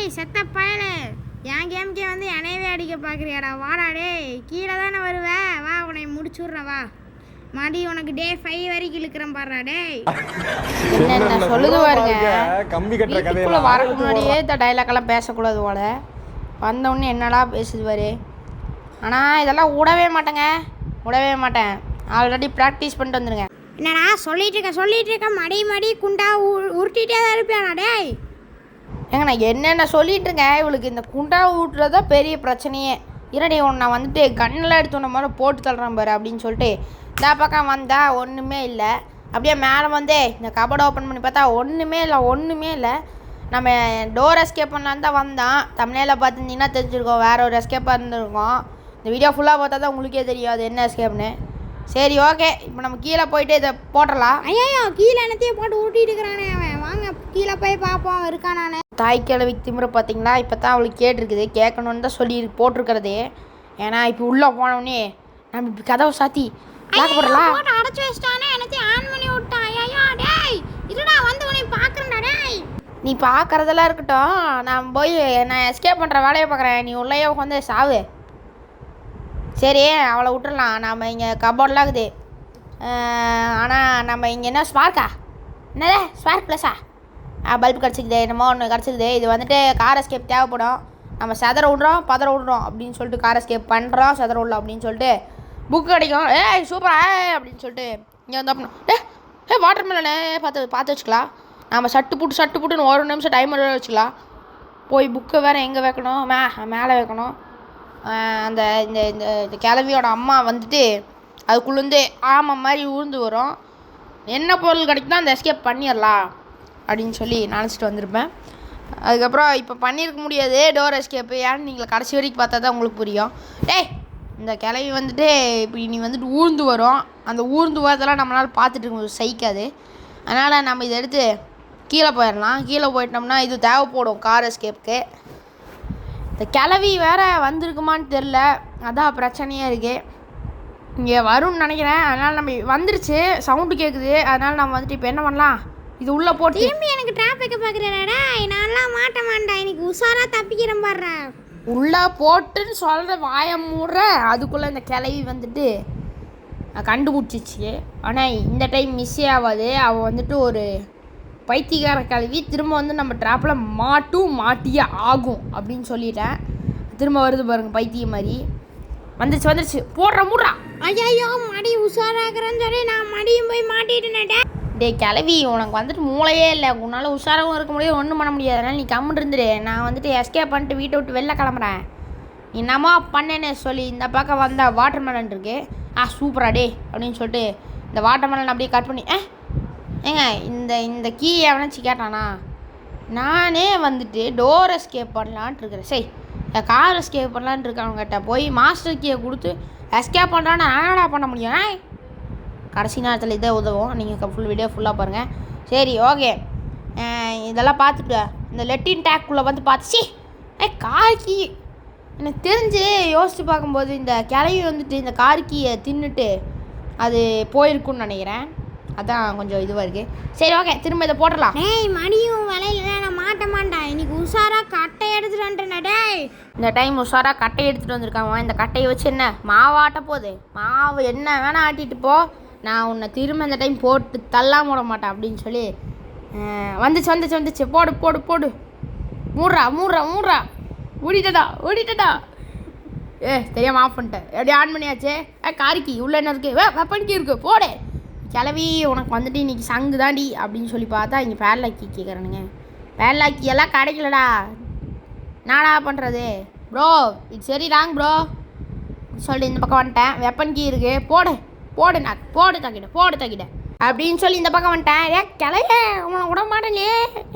டேய் செத்த பயலே, என் கேம்கே வந்து என்னையவே அடிக்க பார்க்குறியாடா? வாடா டேய், கீழே தானே வருவேன், வா உன்னை முடிச்சு விட்றேன் வா. மடி உனக்கு டே 5 வரைக்கும் இழுக்கிறேன் பாடுறா டேய். என்ன சொல்லுது பாருங்க, கம்பி கட்டுற கதையில வரக்கு முன்னாடியே இந்த டைலாக்லாம் பேசக்கூடாது போல. வந்தவுடனே என்னடா பேசுது பாரு. ஆனால் இதெல்லாம் விடவே மாட்டேன். ஆல்ரெடி ப்ராக்டிஸ் பண்ணிட்டு வந்துருங்க. என்னடா சொல்லிட்டு இருக்க மடி குண்டா உருட்டிகிட்டே தான் இருப்பியாடா டேய். ஏங்க நான் என்னென்ன சொல்லிட்டு இருக்கேன், இவளுக்கு இந்த குண்டா ஊட்டுறதான் பெரிய பிரச்சனையே. இரடி நான் வந்துட்டு கண்ணெல்லாம் எடுத்து ஒன்று மாதிரி போட்டு தள்ளுறேன் பாரு அப்படின்னு சொல்லிட்டு இந்த பக்கம் வந்தால் ஒன்றுமே இல்லை. அப்படியே மேலே வந்து இந்த கபோர்டை ஓப்பன் பண்ணி பார்த்தா ஒன்றுமே இல்லை. நம்ம டோர் எஸ்கேப் பண்ணலான்னு தான் வந்தோம். தமிழில் பார்த்துருந்தீங்கன்னா தெரிஞ்சிருக்கோம், வேறு ஒரு எஸ்கேப்பாக இருந்திருக்கோம். இந்த வீடியோ ஃபுல்லாக பார்த்தா தான் உங்களுக்கே தெரியும் அது என்ன எஸ்கேப்னு. சரி ஓகே, இப்போ நம்ம கீழே போயிட்டு இதை போட்டுடலாம். ஐயோ கீழே என்னத்தையும் போட்டு ஊட்டிட்டு இருக்கிறானே அவன். வாங்க கீழே போய் பார்ப்போம் இருக்கானே. தாய் கிழவி திமுறை பார்த்தீங்களா, இப்போ தான் அவளுக்கு கேட்டிருக்குது, கேட்கணுன்னு தான் சொல்லி போட்டிருக்கிறது. ஏன்னா இப்போ உள்ளே போனோடனே நம்ம இப்போ கதவை சாத்தி லாக் போடலாம். அடைச்சி வச்சிட்டானே, என்னத்தையும் ஆன் பண்ணி விட்டான். ஐயோ டேய் இருடா, வந்து உன்னை பார்க்குறேன்டா டேய். நீ பார்க்குறதெல்லாம் இருக்கட்டும், நான் போய் நான் எஸ்கேப் பண்ணுற வேலையை பார்க்குறேன், நீ உள்ளேயே உட்காந்து சாவு. சரி அவளை விட்டுடலாம். நம்ம இங்கே கபோர்டெலாம் இருக்குது. ஆனால் நம்ம இங்கே என்ன ஸ்பார்க்கா, என்னது ஸ்பார்க் ப்ளஸ்ஸா, பல்ப் கிடச்சிக்குது, என்னமோ ஒன்று கிடச்சிக்குது. இது வந்துட்டு கார் எஸ்கேப் தேவைப்படும். நம்ம செதற விட்றோம் அப்படின்னு சொல்லிட்டு கார் எஸ்கேப் பண்ணுறோம், செதற விடலாம் அப்படின்னு சொல்லிட்டு புக்கு கிடைக்கும். சூப்பரா அப்படின்னு சொல்லிட்டு இங்கே வந்து அப்படின்னா வாட்டர் மெலனே பார்த்து வச்சுக்கலாம். நம்ம சட்டு புட்டுன்னு ஒரு நிமிஷம் டைமர் வச்சுக்கலாம். போய் புக்கை வேறு எங்கே வைக்கணும், மேலே வைக்கணும். அந்த இந்த இந்த கிழவியோட அம்மா வந்துட்டு அதுக்குள்ளேருந்து ஆமாம் மாதிரி ஊர்ந்து வரும். என்ன பொருள் கிடைக்குதோ அந்த எஸ்கேப் பண்ணிடலாம் அப்படின்னு சொல்லி நினச்சிட்டு வந்திருப்பேன். அதுக்கப்புறம் இப்போ பண்ணியிருக்க முடியாது டோர் எஸ்கேப்பு. ஏன்னு நீங்கள் கடைசி வரைக்கும் பார்த்தா தான் உங்களுக்கு புரியும். டேய் இந்த கிழவி வந்துட்டு இப்படி நீ வந்துட்டு ஊர்ந்து வரும். அந்த ஊர்ந்து வரதெல்லாம் நம்மளால் பார்த்துட்டு இருக்க சகிக்காது. அதனால் நம்ம இதை எடுத்து கீழே போயிடலாம். கீழே போயிட்டோம்னா இது தேவைப்படும் கார் எஸ்கேப்புக்கு. இந்த கிழவி வேறு வந்திருக்குமான்னு தெரில, அதான் பிரச்சனையாக இருக்குது. இங்கே வரும்னு நினைக்கிறேன். அதனால் நம்ம வந்துருச்சு, சவுண்டு கேட்குது. அதனால் நம்ம வந்துட்டு இப்போ என்ன பண்ணலாம், இது உள்ளே போட்டு திரும்பி எனக்கு டிராஃபிக்கை பார்க்குறேடா. நான்லாம் மாட்ட மாட்டேன், இன்னைக்கு உஷாராக தப்பிக்கிறேன் பாடுற. உள்ளே போட்டுன்னு சொல்கிற வாயை மூடுற அதுக்குள்ளே இந்த கிழவி வந்துட்டு கண்டுபிடிச்சிச்சு. ஆனால் இந்த டைம் மிஸ்ஸே ஆகாது. அவள் வந்துட்டு ஒரு பைத்தியக்கார கிழவி. திரும்ப வந்து நம்ம ட்ராப்பில் மாட்டியே ஆகும் அப்படின்னு சொல்லிட்டேன். திரும்ப வருது பாருங்கள் பைத்தியம் மாதிரி. வந்துருச்சு மூடுறா. ஐயோ மடி உஷாராகிறேன்னு சொல்லி நான் மடியும் போய் மாட்டிட்டேன். டே கிழவி, உனக்கு வந்துட்டு மூளையே இல்லை, உன்னால் உஷாராகவும் இருக்க முடியாது, ஒன்றும் பண்ண முடியாது. அதனால் நீ கம்முன்னு இருந்துரு. நான் வந்துட்டு எஸ்கேப் பண்ணிட்டு வீட்டை விட்டு வெளில கிளம்புறேன். நீ என்னமா பண்ணேன்னு சொல்லி இந்த பக்கம் வந்தால் வாட்டர் மெலன் இருக்கு. சூப்பரா டே அப்படின்னு சொல்லிட்டு இந்த வாட்டர் மெலன் அப்படியே கட் பண்ணி ஏங்க இந்த கீ எவனாச்சு கேட்டானா? நானே வந்துட்டு டோர் எஸ்கேப் பண்ணலான்ட்டு இருக்கிறேன். சரி கார் எஸ்கேப் பண்ணலான்ட்டு இருக்கவங்ககிட்ட போய் மாஸ்டர் கீயை கொடுத்து எஸ்கேப் பண்ணுறான்னு நானடா பண்ண முடியும்? கடைசி நேரத்தில் இதே உதவும். நீங்கள் ஃபுல் வீடியோ ஃபுல்லாக பாருங்கள். சரி ஓகே, இதெல்லாம் பார்த்துட்டு இந்த லெட்டின் டேக்குள்ளே வந்து பார்த்துச்சு கார் கீ. எனக்கு தெரிஞ்சு யோசித்து பார்க்கும்போது இந்த கிளவி வந்துட்டு இந்த கார் கீயை தின்னுட்டு அது போயிருக்குன்னு நினைக்கிறேன். அதான் கொஞ்சம் இதுவாக இருக்குது. சரி ஓகே, திரும்ப இதை போடலாம். மடியும் வலையில நான் மாட்ட மாட்டேன். இன்னைக்கு உஷாராக கட்டை எடுத்துகிட்டு வந்துட்டேன் டேய். இந்த டைம் உஷாராக கட்டை எடுத்துகிட்டு வந்திருக்காங்க. இந்த கட்டையை வச்சு என்ன மாவாட்ட போகுது, மாவு என்ன வேணால் ஆட்டிட்டு போ, நான் உன்னை திரும்ப இந்த டைம் போட்டு தள்ளாம விட மாட்டேன் அப்படின்னு சொல்லி வந்துச்சு. போடு மூடுறா. ஓடிட்டடா. தெரியாமல் ஆஃப் பண்ணிட்டேன். எப்படி ஆன் பண்ணியாச்சே. காரிக்கி உள்ளே என்ன இருக்குது, வெப்பன்கி இருக்குது, போடு. கிளவி உனக்கு வந்துட்டு இன்றைக்கி சங்கு தாண்டி அப்படின்னு சொல்லி பார்த்தா இங்கே பேர்லாக்கி கேட்குறானுங்க. பேர்லாக்கி எல்லாம் கிடைக்கலடா, நானா பண்ணுறது bro, it's very wrong bro சொல்லி இந்த பக்கம் வந்துட்டேன். வெப்பன் கீ இருக்குது, போடு தக்கிட்ட அப்படின்னு சொல்லி இந்த பக்கம் வந்துட்டேன். கிளைய உன்னை விட மாட்டேனே,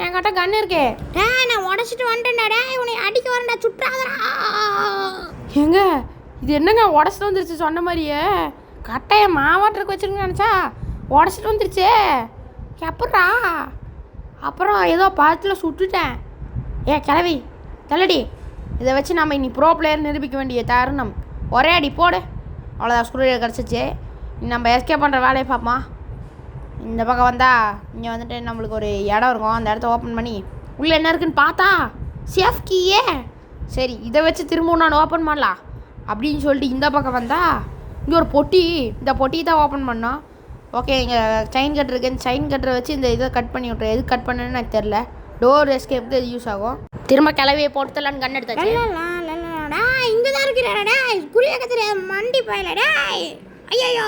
என்கிட்ட கன்று இருக்கே. நான் உடச்சிட்டு வந்துட்டேன்டா, உன்னை அடிக்க வரேன்டா, சுற்றாதடா. ஏங்க இது என்னங்க உடச்சிட்டு வந்துருச்சு, சொன்ன மாதிரியே கட்டையை மாவாட்டருக்கு வச்சுருங்க நினச்சா உடச்சிட்டு வந்துருச்சு. எப்பட்றா? அப்புறம் ஏதோ பழத்தில் சுட்டுட்டேன். கிளவி தள்ளடி, இதை வச்சு நம்ம இன்னி ப்ரோ பிளேயர் நிரூபிக்க வேண்டிய தருணம். ஒரே அடி போடு, அவ்வளோதான். ஸ்க்ரூ கிடச்சிச்சு. நம்ம எஸ்கேப் பண்ணுற வேலையை பார்ப்போம். இந்த பக்கம் வந்தால் இங்கே வந்துட்டு நம்மளுக்கு ஒரு இடம் இருக்கும். அந்த இடத்த ஓப்பன் பண்ணி உள்ளே என்ன இருக்குன்னு பார்த்தா சேஃப் கீயே. சரி இதை வச்சு திரும்பவும் நான் ஓப்பன் பண்ணலாம் அப்படின்னு சொல்லிட்டு இந்த பக்கம் வந்தா இங்கே ஒரு பொட்டி, இந்த பொட்டியை தான் ஓப்பன் பண்ணோம். ஓகே இங்கே செயின் கட் இருக்கு, இந்த செயின் கட்டரை வச்சு இந்த இதை கட் பண்ணி விட்றேன். எது கட் பண்ணுன்னு எனக்கு தெரில. டோர் எஸ்கேப்க்கு இது யூஸ் ஆகும். திரும்ப கிளவியை போட்டுலான்னு கண் எடுத்தாச்சு. இங்கே தான் இருக்கிறாடா குறி வைக்க தெரியாத மண்டி பயலடா. ஐயோ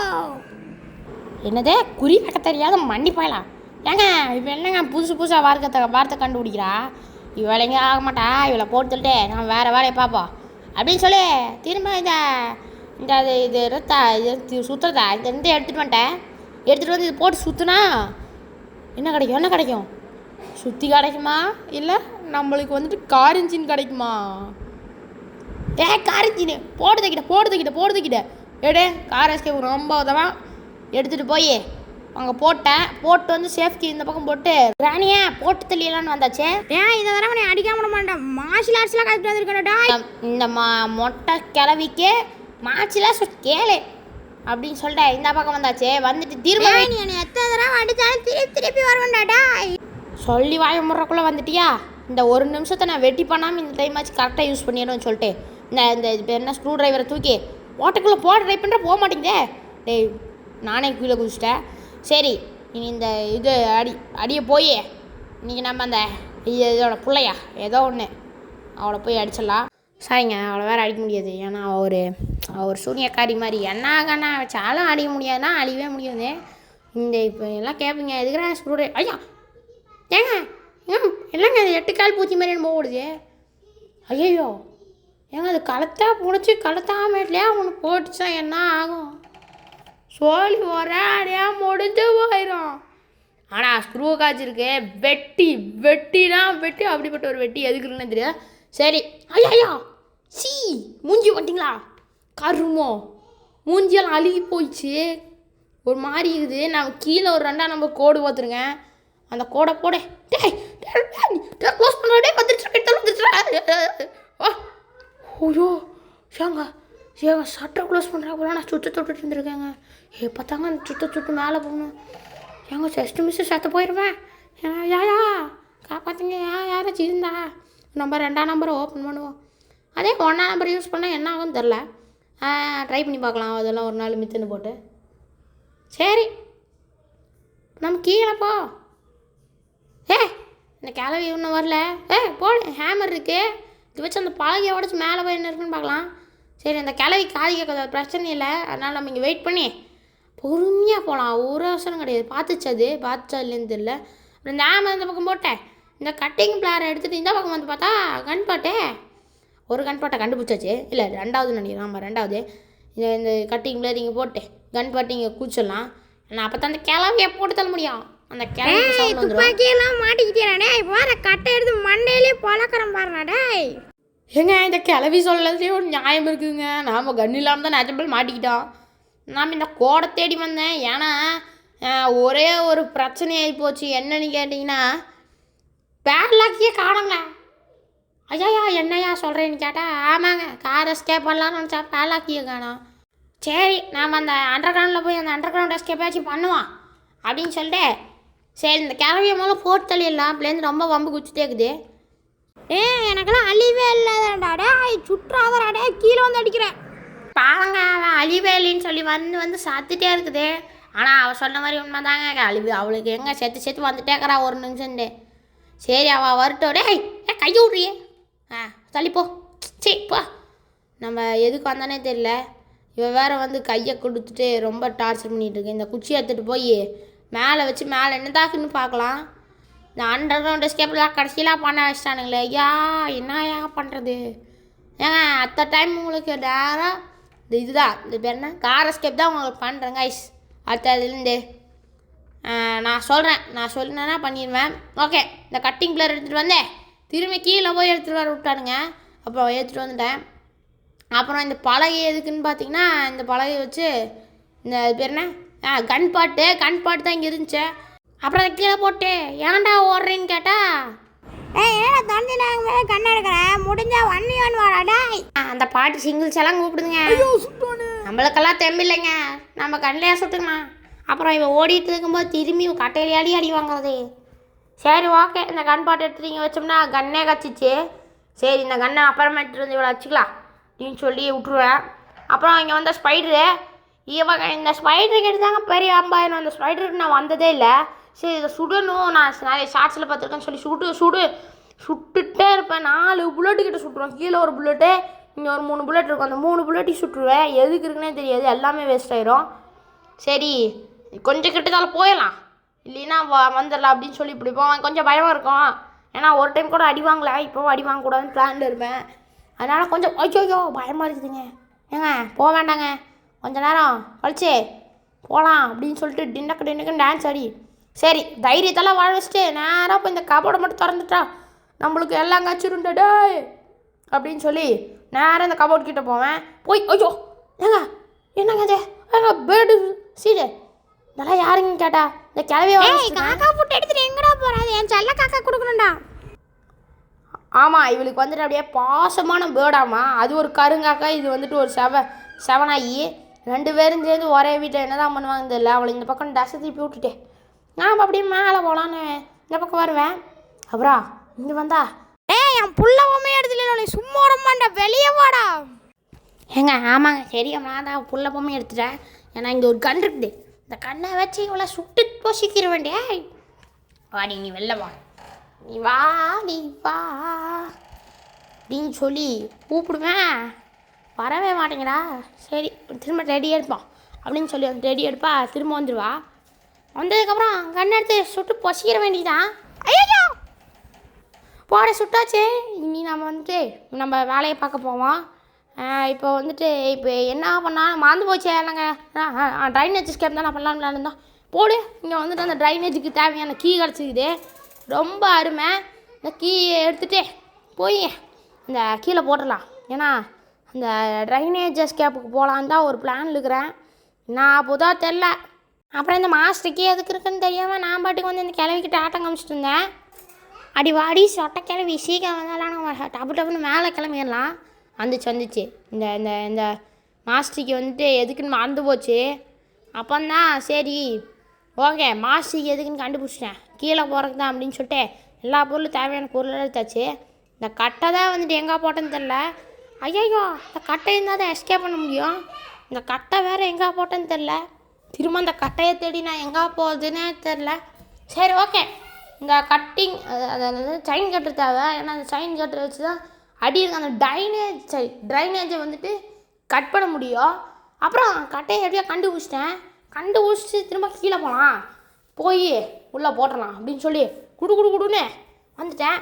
என்னதே குறி வைக்க தெரியாத மண்டி போயலாம். ஏங்க இப்போ என்னங்க புதுசாக வார்த்தை கண்டுபிடிக்கிறா. இவளைங்க ஆக மாட்டா, இவளை போட்டு சொல்லிட்டு நான் வேறு வேலையை பார்ப்போம் அப்படின்னு சொல்லி திரும்ப இது ரத்தா இது சுற்றுறதா இந்த எடுத்துகிட்டு வந்துட்டேன். எடுத்துகிட்டு வந்து இது போட்டு சுற்றுனா என்ன கிடைக்கும்? சுற்றி கிடைக்குமா இல்லை நம்மளுக்கு வந்துட்டு கார் இன்ஜின் கிடைக்குமா? கார் இன்ஜின் போடுதுக்கிட்ட எடு. கார் எஸ்கேப் ரொம்ப உதவா எடுத்துகிட்டு போய் அங்கே போட்டு வந்து சேஃப்டி இந்த பக்கம் போட்டு ராணியா போட்டு தள்ளியலான்னு வந்தாச்சு. இதை தடவை நீ அடிக்காம விட மாட்டேன். மார்ஷியல் ஆர்ட்ஸ்லாம் கற்றுட்டு வந்திருக்கேன்டா. இந்த மொட்டை கிளவிக்கு மார்ஷியல் ஆர்ட்ஸ் கேளு அப்படின்னு சொல்லிட்டு இந்த பக்கம் வந்தாச்சு. வந்துட்டு திரும்ப நீ எத்தனை தடவை அடித்தாலும் திருப்பி வருவேன்டாடா. சொல்லி வாய முறைக்குள்ளே வந்துட்டியா? இந்த ஒரு நிமிஷத்தை நான் வெட்டி பண்ணாமல் இந்த டைம் ஆச்சு கரெக்டாக யூஸ் பண்ணிடணும்னு சொல்லிட்டு இந்த என்ன ஸ்க்ரூ டிரைவரை தூக்கி ஓட்டுக்குள்ளே ட்ரை பண்ணுற போக மாட்டேங்குதே. டேய் நானே கீழே குதிச்சிட்டேன். சரி இனி இந்த இது அடியை போய் இன்றைக்கி நம்ம அந்த இதோட பிள்ளையா ஏதோ ஒன்று அவளை போய் அடிச்சிடலாம். சரிங்க அவளை வேறு அடிக்க முடியாது. ஏன்னா அவர் சூனியக்காரி மாதிரி என்னங்கண்ணா வச்சாலும் அடிக்க முடியாதுன்னா அழியவே முடியாது. இந்த இப்போ எல்லாம் கேட்பீங்க எதுக்குறா ஸ்க்ரூ டிரைவர் ஐயா ஏங்க இல்லைங்க அது 8 கால் பூச்சி மாதிரி என்ன ஓடுது. ஐயோ ஏங்க அது கலத்தாமட்லையா ஒன்று போட்டுச்சா என்ன ஆகும்? சோழி ஒரே அடையா முடிஞ்சு போயிடும். ஆனால் ஸ்க்ரூ காய்ச்சிருக்கு வெட்டினா அப்படிப்பட்ட ஒரு வெட்டி எதுக்குன்னு தெரியாது. சரி ஐயா மூஞ்சி வந்துட்டிங்களா? கருமோ மூஞ்சியெல்லாம் அழுகி போயிடுச்சு, ஒரு மாதிரி இருக்குது. நான் கீழே ஒரு 2ஆம் நம்பர் கோடு பார்த்துருங்க. அந்த கோடை போட க்ளோஸ் பண்ணுறே வந்துடுச்சு. ஓயோ ஏங்க சட்டை க்ளோஸ் பண்ணுறா போல நான் தொட்டுட்டு இருந்திருக்கேங்க. பார்த்தாங்க அந்த சுட்டு மேலே போகணும். ஏங்க ஜஸ்ட்டு மிஸ்ஸு செத்து போயிடுவேன். யாரா காப்பாற்றுங்க, யாராச்சும் இருந்தா நம்ம 2ஆம் நம்பரை ஓப்பன் பண்ணுவோம். அதே 1ஆம் நம்பர் யூஸ் பண்ணால் என்ன ஆகும்னு தெரில. ட்ரை பண்ணி பார்க்கலாம். அதெல்லாம் ஒரு நாள் மித்துன்னு போட்டு. சரி நம்ம கீழே போ. இந்த கிளவி இன்னும் வரல. போடு ஹேமர் இருக்குது, இது வச்சு அந்த பழகையை உடச்சி மேலே போய் என்ன இருக்குன்னு பார்க்கலாம். சரி அந்த கிளவி காது கேட்காத பிரச்சனை இல்லை. அதனால் நம்ம இங்கே வெயிட் பண்ணி பொறுமையாக போகலாம். ஒரு அவசரம் கிடையாது. பார்த்துச்சா இல்லைன்னு தெரியல. அப்புறம் இந்த ஹேமர் இந்த பக்கம் போட்டேன். இந்த கட்டிங் பிளேயரை எடுத்துகிட்டு இந்த பக்கம் வந்து பார்த்தா ஒரு கன்பாட்டை கண்டுபிடிச்சாச்சு. இல்லை 2வது நினைக்கிறேன். ஆமாம் 2வது. இந்த கட்டிங் பிளேயர் இங்கே போட்டு கன்பாட்டு இங்கே கூச்சிடலாம். நான் அப்போ தான் அந்த கிளவியை போட்டு தள்ள முடியும். அந்த துப்பாக்கியெல்லாம் மாட்டிக்கிட்டே வர கட்டை எடுத்து மண்டையிலே பழக்கிறேன் பாருடா. ஏங்க இந்த கிளவி சொல்லதே ஒரு நியாயம் இருக்குதுங்க. நாம் கன் இல்லாமல் தான் நேச்சபல் மாட்டிக்கிட்டோம். நாம் இந்த கோடை தேடி வந்தேன். ஏன்னா ஒரே ஒரு பிரச்சனை ஆகி போச்சு. என்னன்னு கேட்டிங்கன்னா பேட்லாக்கியே காணுங்க. ஐயா என்னையா சொல்கிறேன்னு கேட்டால் ஆமாங்க கார் எஸ்கேப் பண்ணலான்னு நினச்சா பேட்லாக்கியே காணும். சரி நாம் அந்த அண்டர் கிரவுண்டில் போய் அந்த அண்டர் கிரவுண்ட் எஸ்கேப்பாச்சும் பண்ணுவோம் அப்படின்னு சொல்லிட்டு சரி இந்த கிளவியை மேலே போட்டு தள்ளிடலாம். பிள்ளைந்து ரொம்ப வம்பு குச்சிட்டே இருக்குது. எனக்கெல்லாம் அழிவே இல்லாதாடா. சுற்றாதடாடே கீழே வந்து அடிக்கிறேன். பாருங்க அவன் அழிவே இல்லைன்னு சொல்லி வந்து சத்துட்டே இருக்குது. ஆனால் அவள் சொன்ன மாதிரி உண்மை தாங்க. அவளுக்கு எங்கே செத்து வந்துட்டே இருக்கிறா ஒரு நிமிஷம்ண்டு. சரி அவள் வரட்டோடே கையை விட்றியே. தள்ளிப்போ. சரி போ. நம்ம எதுக்கு வந்தானே தெரியல. இவன் வேறு வந்து கையை கொடுத்துட்டு ரொம்ப டார்ச்சர் பண்ணிகிட்டு இருக்கு. இந்த குச்சியை எடுத்துகிட்டு போய் மேலே வச்சு மேலே என்னதாக்குன்னு பார்க்கலாம். இந்த அண்டர் கிரவுண்ட் எஸ்கேப்லாம் கடைசியெலாம் பண்ண வச்சிட்டானுங்களே. என்னையா பண்ணுறது? ஏங்க அத்த டைம் உங்களுக்கு நேராக இதுதான் இந்த பேர் என்ன கார் எஸ்கேப் தான் உங்களுக்கு பண்ணுறேங்க ஐஸ். அடுத்ததுலேருந்து நான் சொல்லினேன்னா பண்ணிடுவேன். ஓகே இந்த கட்டிங் பிளேயர் எடுத்துகிட்டு வந்தேன். திரும்பி கீழே போய் எடுத்துகிட்டு வர விட்டானுங்க. அப்புறம் எடுத்துகிட்டு வந்துட்டேன். அப்புறம் இந்த பலகை எதுக்குன்னு பார்த்தீங்கன்னா இந்த பலகை வச்சு இந்த பேர் என்ன கன் பாட்டு தான் இங்கே இருந்துச்சு. அப்புறம் அதை கீழே போட்டு ஏன்டா ஓடுறேன்னு கேட்டா ஏன்னா தந்தி நாங்கள் மேலே கண்ணை எடுக்கிறேன் முடிஞ்சா 1v1 வாடாடா. அந்த பாட்டு சிங்கிள்ஸ் எல்லாம் கூப்பிடுதுங்க. நம்மளுக்கெல்லாம் தெம்பில்லைங்க, நம்ம கண்ணிலையா சுட்டுக்கலாம். அப்புறம் இவன் ஓடிட்டு இருக்கும்போது திரும்பி கட்டையிலே அடி வாங்குறது. சரி ஓகே இந்த கன் பாட்டு எடுத்துட்டு இங்கே வச்சோம்னா கண்ணே கச்சிச்சு. சரி இந்த கண்ணை அப்புறமேட்டு இருந்து இவ்வளோ வச்சுக்கலாம் அப்படின்னு சொல்லி விட்ருவேன். அப்புறம் இங்கே வந்த ஸ்பைட்ரு இவங்க இந்த ஸ்பைடருக்கு எடுத்தாங்க பெரிய அம்பாயிரம். அந்த ஸ்பைடருக்கு நான் வந்ததே இல்லை. சரி இதை சுடணும், நான் நிறைய ஷார்ட்ஸில் பார்த்துருக்கேன்னு சொல்லி சுட்டுட்டே இருப்பேன். 4 புல்லட்டுக்கிட்ட சுட்டுருவேன். கீழே ஒரு புல்லட்டு, இங்கே ஒரு 3 புல்லட் இருக்கும். அந்த 3 புல்லட்டையும் சுட்டுருவேன். எதுக்கு இருக்குன்னே தெரியாது, எல்லாமே வேஸ்ட் ஆயிரும். சரி கொஞ்சம் கிட்டத்தால போயிடலாம், இல்லைன்னா வந்துடலாம் அப்படின்னு சொல்லி இப்படி போவேன். கொஞ்சம் பயமாக இருக்கும், ஏன்னா ஒரு டைம் கூட அடி வாங்கல, இப்போ அடி வாங்கக்கூடாதுன்னு பிளானில் இருப்பேன். அதனால் கொஞ்சம் ஐயோ பயமாக இருக்குதுங்க. ஏங்க போக வேண்டாங்க, கொஞ்ச நேரம் கழிச்சு போகலாம் அப்படின்னு சொல்லிட்டு டின்னக்குன்னு டான்ஸ் ஆடி சரி தைரியத்தெல்லாம் வாழ வச்சுட்டு நேராக இப்போ இந்த கபோர்டை மட்டும் திறந்துட்டா நம்மளுக்கு எல்லாம் கச்சிருண்டா டேய் அப்படின்னு சொல்லி நேராக இந்த கபோர்ட் கிட்டே போவேன். போய் ஐயோ ஏங்க என்னங்க அது ஏங்க பேர்டு சீடு இதெல்லாம் யாருங்க கேட்டா இந்த கிளவியை காக்கா புட்டு எடுத்துட்டு எங்கடா போறாது, என் செல்ல காக்கா கொடுக்கணும்டா. ஆமாம் இவளுக்கு வந்துட்டு அப்படியே பாசமான பேர்டாமா. அது ஒரு கருங்காக்கா, இது வந்துட்டு ஒரு செவனாயி. 2 பேரும் சேர்ந்து ஒரே வீட்டில் என்ன தான் பண்ணுவாங்க தெரியல. அவளை இந்த பக்கம் டசை திருப்பி விட்டுட்டேன். நான் அப்படியே மேலே போகலான்னு இந்த பக்கம் வருவேன். அப்புறம் இங்கே வந்தா என் புள்ளவுமே எடுத்துல நீ சும்மா உடம்பாண்டா, வெளியே வாடா. ஏங்க ஆமாங்க சரி நான் தான் புள்ள பொம்மை எடுத்துட்டேன். ஏன்னா இங்கே ஒரு கண் இருக்குது, இந்த கண்ணை வச்சு இவ்வளோ சுட்டு பொசிக்கிற வேண்டிய வாடி நீ வெளில வா, நீ வா அப்படின்னு சொல்லி கூப்பிடுவேன். வரவே மாட்டேங்கடா. சரி திரும்ப ரெடி எடுப்போம் அப்படின்னு சொல்லி அந்த ரெடி எடுப்பா, திரும்ப வந்துடுவா. வந்ததுக்கப்புறம் கண் எடுத்து சுட்டு பொசிக்கிற வேண்டியதான். ஐயோ போட சுட்டாச்சு. இனி நம்ம வந்துட்டு நம்ம வேலையை பார்க்க போவோம். இப்போ வந்துட்டு இப்போ என்ன பண்ணால் மறந்து போச்சு இல்லைங்க, ட்ரைனேஜ் ஸ்கேப் தான் நான் பண்ணலான்னு இருந்தோம். போடு இங்கே வந்துட்டு அந்த ட்ரைனேஜுக்கு தேவையான கீ கிடச்சிக்குது, ரொம்ப அருமை. இந்த கீயை எடுத்துகிட்டு போய் இந்த கீழே போட்டுடலாம். ஏன்னா அந்த ட்ரைனேஜ் ஸ்கேப்புக்கு போகலான்னு தான் ஒரு பிளான் இருக்கிறேன். நான் புதாக தெரில. அப்புறம் இந்த மாஸ்டருக்கு எதுக்கு இருக்குன்னு தெரியாமல் நான் பாட்டுக்கு வந்து இந்த கிளவிக்கிட்ட ஆட்டம் காமிச்சிட்டு இருந்தேன். அடி வாடி சொட்டை கிளவி சீக்கிரம் வந்தாலும் நம்ம டப்புன்னு மேலே கிளம்பிடலாம். வந்துச்சு இந்த இந்த இந்த மாஸ்டருக்கு வந்துட்டு எதுக்குன்னு மறந்து போச்சு. அப்போந்தான் சரி ஓகே மாஸ்டருக்கு எதுக்குன்னு கண்டுபிடிச்சிட்டேன், கீழே போகிறதுக்கு தான் அப்படின்னு சொல்லிட்டு எல்லா பொருளும் தேவையான பொருள் எடுத்தாச்சு. இந்த கட்டை தான் வந்துட்டு எங்கே போட்டேன்னு தெரில. ஐயோ இந்த கட்டை இருந்தால் தான் எஸ்கேப் பண்ண முடியும். இந்த கட்டை வேறு எங்கே போட்டேன்னு தெரில. திரும்ப அந்த கட்டையை தேடி நான் எங்கே போகுதுன்னே தெரில. சரி ஓகே இந்த கட்டிங் அதாவது செயின் கட்டு தேவை. ஏன்னா அந்த செயின் கட்டு வச்சு தான் அடி இருக்கு அந்த ட்ரைனேஜை வந்துட்டு கட் பண்ண முடியும். அப்புறம் கட்டையை எப்படியோ கண்டுபிடிச்சிட்டு திரும்ப கீழே போகலாம், போய் உள்ளே போட்டுடலாம் அப்படின்னு சொல்லி குடுன்னு வந்துட்டேன்.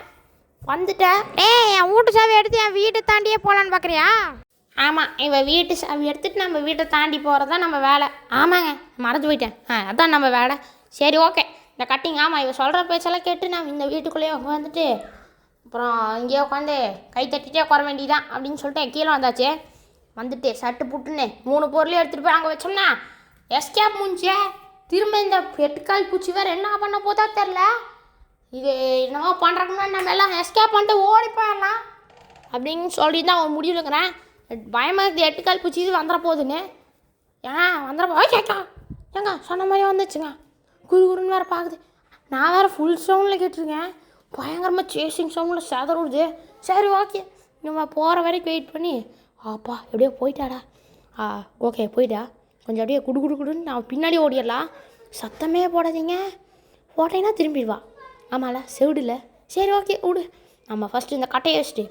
என் வீட்டு சாவி எடுத்து என் வீட்டை தாண்டியே போகலான்னு பார்க்குறியா? ஆமாம் இவன் வீட்டு சாவி எடுத்துகிட்டு நம்ம வீட்டை தாண்டி போகிறது தான் நம்ம வேலை. ஆமாங்க மறந்து போயிட்டேன், அதான் நம்ம வேலை. சரி ஓகே இந்த கட்டிங் ஆமாம் இவன் சொல்கிற பேச்செல்லாம் கேட்டு நான் இந்த வீட்டுக்குள்ளேயே உட்காந்துட்டு அப்புறம் இங்கேயே உட்காந்து கை தட்டிகிட்டே உட்கார வேண்டியதான் அப்படின்னு சொல்லிட்டு கீழே வந்தாச்சு. வந்துட்டு சட்டு புட்டுன்னு 3 பொருளையும் எடுத்துகிட்டு போய் அங்கே வச்சோம்னா எஸ்கேப் முடிஞ்சே. திரும்ப இந்த 8 கால் பூச்சி வேறு என்ன பண்ண போதா தெரில. இது என்னவோ பண்ணுறோம்னா நம்ம எல்லாம் எஸ்கேப் பண்ணிட்டு ஓடி போயிடலாம் அப்படின்னு சொல்லி தான் ஒரு முடிவு இருக்கிறேன். பயமாக இருக்குது 8 கால் பூச்சி இது வந்துட போகுதுன்னு. கேட்கா ஏங்க சொன்ன மாதிரி வந்துச்சுங்க, குருன்னு வேறு பார்க்குது. நான் வேறு ஃபுல் சவுண்டில் கேட்டிருக்கேன், பயங்கரமாக சேசிங் சவுண்டில் செதறுடுது. சரி ஓகே நம்ம போகிற வரைக்கும் வெயிட் பண்ணி அப்பா எப்படியோ போயிட்டாடா. ஓகே போயிட்டா, கொஞ்சம் அப்படியே குடுன்னு நான் பின்னாடி ஓடிடலாம். சத்தமே போடாதீங்க, போட்டேன்னா திரும்பிடுவா. ஆமாம்ல செவிடு இல்லை. சரி ஓகே விடு, நம்ம ஃபஸ்ட்டு இந்த கட்டையை வச்சுட்டு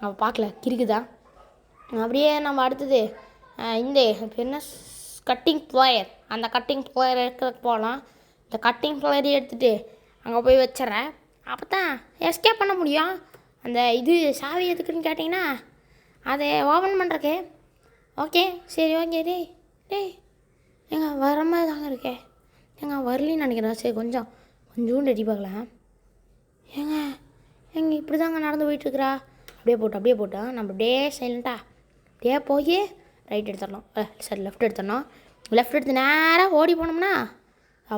அவள் பார்க்கல கிறுக்குதான். அப்படியே நம்ம அடுத்தது இந்த என்ன கட்டிங் ப்ளோயர், அந்த கட்டிங் ப்ளோயர் எடுக்கிறதுக்கு போகலாம். இந்த கட்டிங் ப்ளோயரையும் எடுத்துகிட்டு அங்கே போய் வச்சிட்றேன். அப்போ தான் எஸ்கேப் பண்ண முடியும். அந்த இது சாவி எதுக்குன்னு கேட்டிங்கன்னா அதை ஓப்பன் பண்ணுறக்கு. ஓகே சரி ஓகே டேய் ஏங்க வர மாதிரி தாங்க இருக்கே. ஏங்க வரலின்னு நினைக்கிறேன். சரி கொஞ்சோண்டு எட்டி பார்க்கலாம். ஏங்க இப்படி தாங்க நடந்து போயிட்டுருக்குறா. அப்படியே போட்டோம் நம்ம அப்படியே சைலண்ட்டாக அப்படியே போய் ரைட் எடுத்துடணும், சரி லெஃப்ட் எடுத்துடணும். லெஃப்ட் எடுத்து நேராக ஓடி போனோம்னா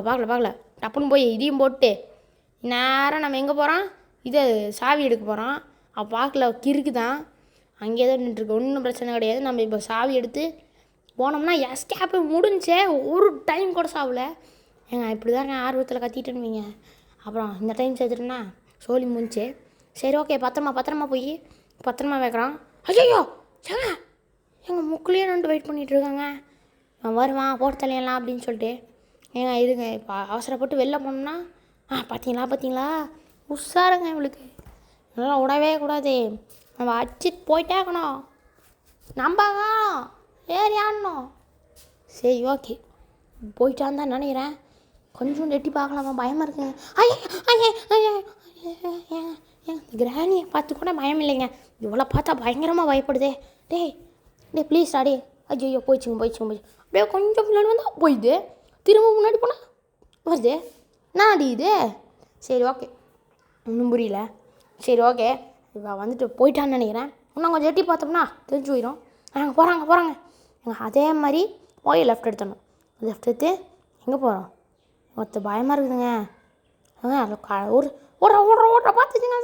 பார்க்கல டப்புன்னு போய் இதையும் போட்டு நேராக நம்ம எங்கே போகிறோம், இதை சாவி எடுக்க போகிறோம். பார்க்கல கிறுக்கு தான் அங்கேயே தான் நின்றுருக்கு, ஒன்றும் பிரச்சனை கிடையாது. நம்ம இப்போ சாவி எடுத்து போனோம்னா எஸ்கேப்பு முடிஞ்சே, ஒரு டைம் கூட சாவலை. ஏங்க இப்படி தான் நான் ஆர்வத்தில் கத்திட்டேன்னு வைங்க. அப்புறம் இந்த டைம் சேர்த்துட்டேன்னா சோழி முடிஞ்சு. சரி ஓகே பத்திரமா போய் பத்திரமா வைக்கிறான். ஐயோ ஏங்க எங்கள் முக்குலேயே நின்று வெயிட் பண்ணிகிட்ருக்காங்க. அவன் வருவான் போட்டு தலையலாம் அப்படின்னு சொல்லிட்டு. ஏங்க இருங்க இப்போ அவசரப்பட்டு வெளில போனோம்னா பார்த்தீங்களா உஷாருங்க இவளுக்கு. நல்லா விடவே கூடாது. நம்ம அடிச்சிட்டு போயிட்டே இருக்கணும். நம்ம ஏறி ஆடணும். சரி ஓகே போயிட்டான்னு தான் நினைக்கிறேன். கொஞ்சம் எட்டி பார்க்கலாமா பயமாக இருக்குங்க. ஏங்க கிராணியை பார்த்து கூட பயம் இல்லைங்க. இவ்வளோ பார்த்தா பயங்கரமாக பயப்படுதே. டேய் ப்ளீஸ் டே. ஐயோ போயிடுச்சு. அப்படியே கொஞ்சம் முன்னாடி வந்தால் போயிடுது. திரும்ப முன்னாடி போனால் வருது. நான் அடிக்குது. சரி ஓகே ஒன்றும் புரியல. சரி ஓகே இப்போ வந்துட்டு போயிட்டான்னு நினைக்கிறேன். இன்னும் கொஞ்சம் எட்டி பார்த்தோம்னா தெரிஞ்சு போயிடும். நாங்கள் போகிறாங்க. அதே மாதிரி போய் லெஃப்ட் எடுத்துடணும். லெஃப்ட் எடுத்து எங்கே போகிறோம்? ஒருத்தர் பயமாக இருக்குதுங்க. ஓடுற பார்த்துச்சுங்க.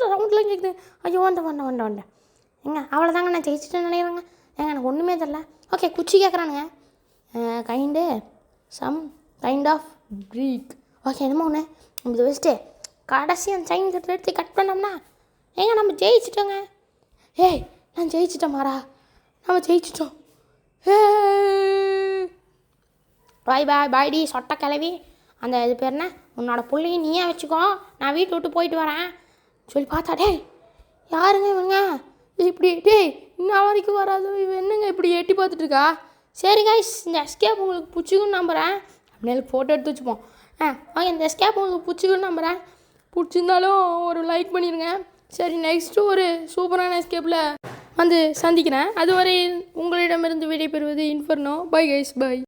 சவுண்டில் கேட்குது. ஐயோ வந்தேன் ஏங்க அவ்வளோதாங்க நான் ஜெயிச்சிட்டேன்னு நினைக்கிறேங்க. ஏங்க எனக்கு ஒன்றுமே தெரில. ஓகே குச்சி கேட்குறானுங்க. Kind of freak. ஓகே என்னமோ ஒன்று நம்ம இதை வச்சுட்டு கடைசி அந்த சைன் கட்டை எடுத்து கட் பண்ணோம்னா ஏங்க நம்ம ஜெயிச்சிட்டோங்க. ஏய் நான் ஜெயிச்சிட்டேன் மாறா. நம்ம ஜெயிச்சிட்டோம். பாய்டி சொட்டை கிளவி. அந்த இது பேர் என்ன உன்னோட பிள்ளையும் நீயே வச்சுக்கோ. நான் வீட்டை விட்டு போயிட்டு வரேன் சொல்லி பார்த்தா டேய் யாருங்க இவங்க இப்படி இன்னும் வரைக்கும் வராது. இவன் என்னங்க இப்படி எட்டி பார்த்துட்ருக்கா. சரி கைஸ் இந்த எஸ்கேப் உங்களுக்கு பிடிச்சிக்குன்னு நம்புகிறேன். அப்படியே ஃபோட்டோ எடுத்து வச்சுப்போம். ஓகே இந்த எஸ்கேப் உங்களுக்கு பிடிச்சிக்குன்னு நம்புகிறேன். பிடிச்சிருந்தாலும் ஒரு லைக் பண்ணிடுங்க. சரி நெக்ஸ்ட்டு ஒரு சூப்பரான எஸ்கேப்பில் வந்து சந்திக்கிறேன். அதுவரை உங்களிடமிருந்து விடைபெறுவது இன்ஃபர்னோ. Bye guys bye.